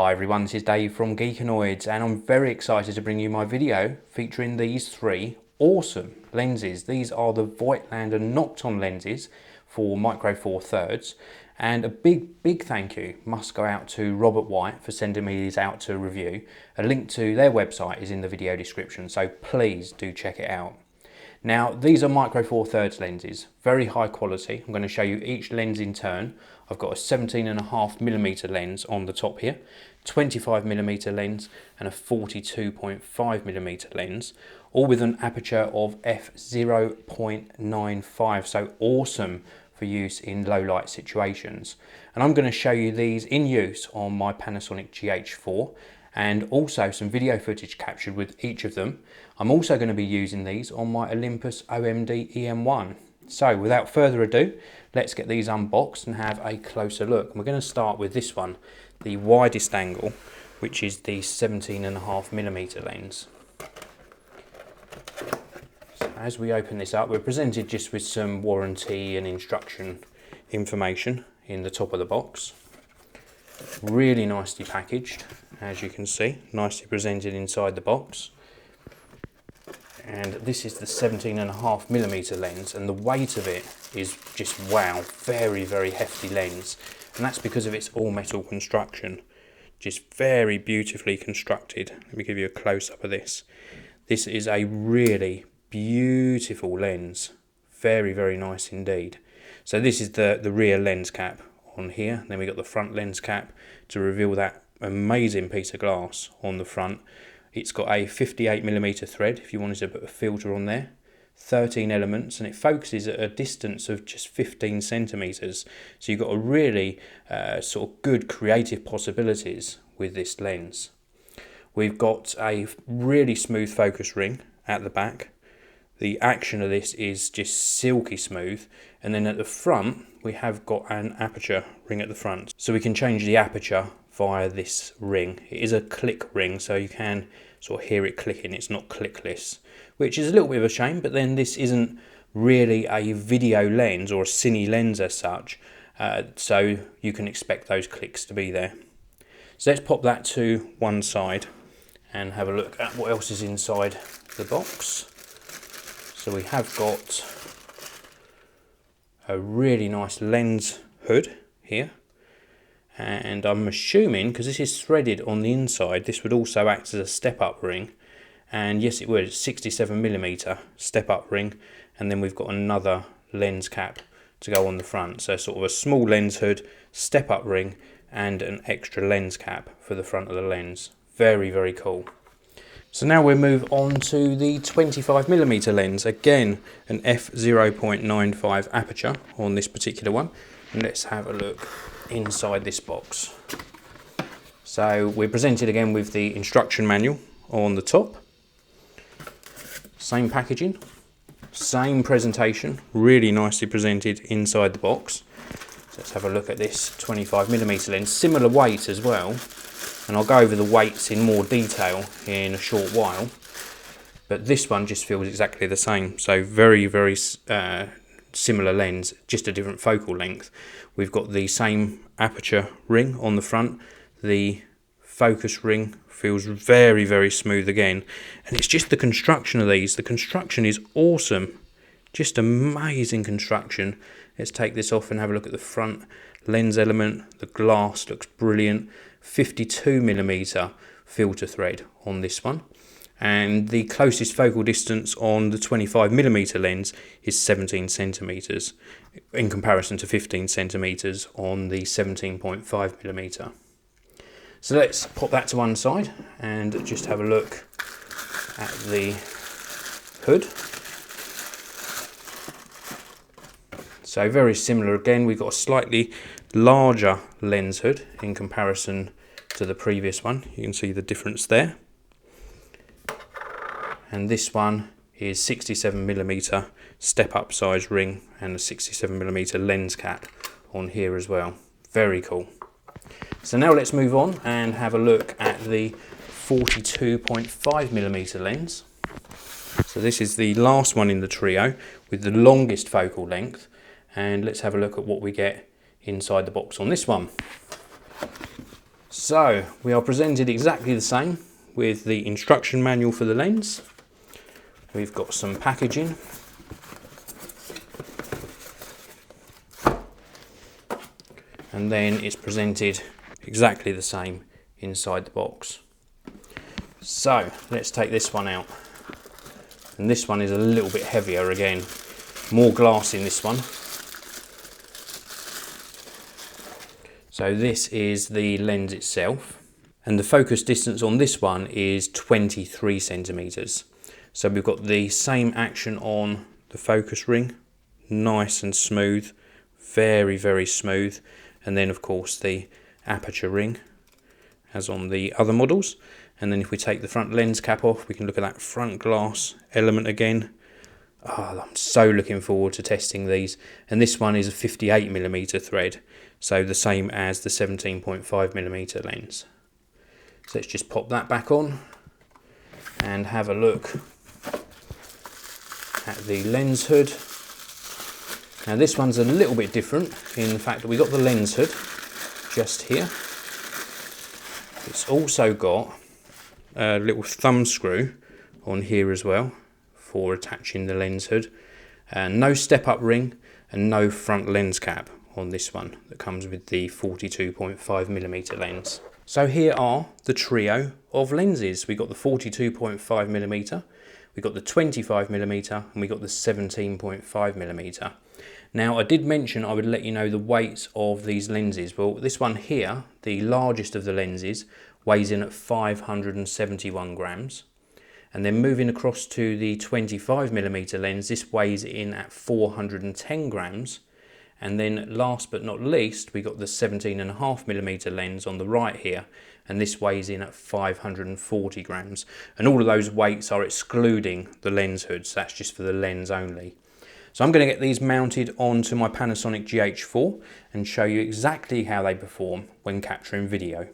Hi everyone, this is Dave from Geekanoids and I'm very excited to bring you my video featuring these three awesome lenses. These are the Voigtlander Nokton lenses for Micro Four Thirds, and a big thank you must go out to Robert White for sending me these out to review. A link to their website is in the video description, so please do check it out. Now, these are Micro Four Thirds lenses, very high quality. I'm going to show you each lens in turn. I've got a 17.5mm lens on the top here, 25mm lens and a 42.5mm lens, all with an aperture of f/0.95, so awesome for use in low light situations. And I'm going to show you these in use on my Panasonic GH4 and also some video footage captured with each of them. I'm also going to be using these on my Olympus OMD EM1. So without further ado, let's get these unboxed and have a closer look. We're going to start with this one, the widest angle, which is the 17.5mm lens. So as we open this up, we're presented just with some warranty and instruction information in the top of the box. Really nicely packaged, as you can see, nicely presented inside the box. And this is the 17.5mm lens, and the weight of it is just wow, very hefty lens, and that's because of its all metal construction, just very beautifully constructed. Let me give you a close-up of this. This is a really beautiful lens, very nice indeed. So this is the rear lens cap on here, then we got the front lens cap to reveal that amazing piece of glass on the front. It's got a 58mm thread if you wanted to put a filter on there, 13 elements, and it focuses at a distance of just 15 centimeters. So you've got a really sort of good creative possibilities with this lens. We've got a really smooth focus ring at the back. The action of this is just silky smooth, and then at the front we have got an aperture ring at the front, so we can change the aperture via this ring. It is a click ring, so you can sort of hear it clicking. It's not clickless, which is a little bit of a shame, but then this isn't really a video lens or a cine lens as such, so you can expect those clicks to be there. So let's pop that to one side and have a look at what else is inside the box. So we have got a really nice lens hood here, and I'm assuming, because this is threaded on the inside, this would also act as a step-up ring, and yes it would, 67mm step-up ring, and then we've got another lens cap to go on the front, so sort of a small lens hood, step-up ring, and an extra lens cap for the front of the lens. Very cool. So now we'll move on to the 25mm lens, again an f/0.95 aperture on this particular one, and let's have a look inside this box. So we're presented again with the instruction manual on the top, same packaging, same presentation, really nicely presented inside the box. So let's have a look at this 25mm lens, similar weight as well, and I'll go over the weights in more detail in a short while, but this one just feels exactly the same. So very similar lens, just a different focal length. We've got the same aperture ring on the front. The focus ring feels very smooth again, and it's just the construction of these. The construction is awesome, just amazing construction. Let's take this off and have a look at the front lens element. The glass looks brilliant. 52mm filter thread on this one, and the closest focal distance on the 25mm lens is 17 centimeters in comparison to 15 centimeters on the 17.5mm. So let's pop that to one side and just have a look at the hood. So very similar again, we've got a slightly larger lens hood in comparison to the previous one. You can see the difference there. And this one is 67mm step up size ring and a 67mm lens cap on here as well. Very cool. So now let's move on and have a look at the 42.5mm lens. So this is the last one in the trio with the longest focal length, and let's have a look at what we get inside the box on this one. So we are presented exactly the same with the instruction manual for the lens. We've got some packaging. And then it's presented exactly the same inside the box. So let's take this one out. And this one is a little bit heavier again. More glass in this one. So this is the lens itself. And the focus distance on this one is 23 centimeters. So we've got the same action on the focus ring. Nice and smooth. Very, very smooth. And then of course the aperture ring as on the other models. And then if we take the front lens cap off, we can look at that front glass element again. Oh, I'm so looking forward to testing these. And this one is a 58mm thread, so the same as the 17.5mm lens. So let's just pop that back on and have a look at the lens hood. Now this one's a little bit different in the fact that we got the lens hood just here. It's also got a little thumb screw on here as well for attaching the lens hood. No step up ring and no front lens cap on this one that comes with the 42.5mm lens. So here are the trio of lenses. We got the 42.5mm, we got the 25mm, and we got the 17.5mm. Now I did mention I would let you know the weights of these lenses. Well, this one here, the largest of the lenses, weighs in at 571 grams. And then moving across to the 25mm lens, this weighs in at 410 grams. And then last but not least, we got the 17.5mm lens on the right here, and this weighs in at 540 grams. And all of those weights are excluding the lens hood, so that's just for the lens only. So I'm going to get these mounted onto my Panasonic GH4 and show you exactly how they perform when capturing video.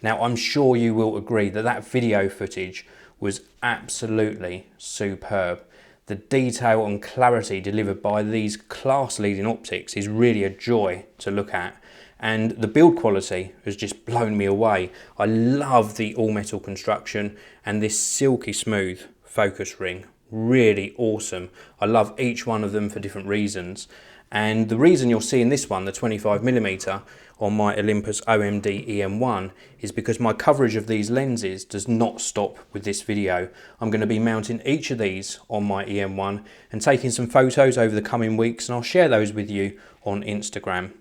Now I'm sure you will agree that that video footage was absolutely superb. The detail and clarity delivered by these class-leading optics is really a joy to look at, and the build quality has just blown me away. I love the all-metal construction and this silky smooth focus ring. Really awesome. I love each one of them for different reasons. And the reason you're seeing this one, the 25mm, on my Olympus OMD EM1 is because my coverage of these lenses does not stop with this video. I'm going to be mounting each of these on my EM1 and taking some photos over the coming weeks, and I'll share those with you on Instagram.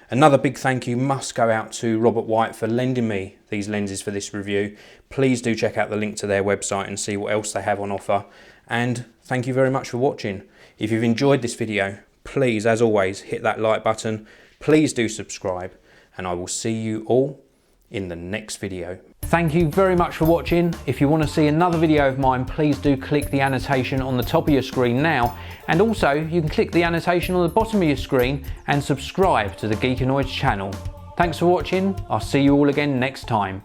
Another big thank you must go out to Robert White for lending me these lenses for this review. Please do check out the link to their website and see what else they have on offer. And thank you very much for watching. If you've enjoyed this video, please, as always, hit that like button. Please do subscribe, and I will see you all in the next video. Thank you very much for watching. If you want to see another video of mine, please do click the annotation on the top of your screen now. And also, you can click the annotation on the bottom of your screen and subscribe to the Geekanoids channel. Thanks for watching. I'll see you all again next time.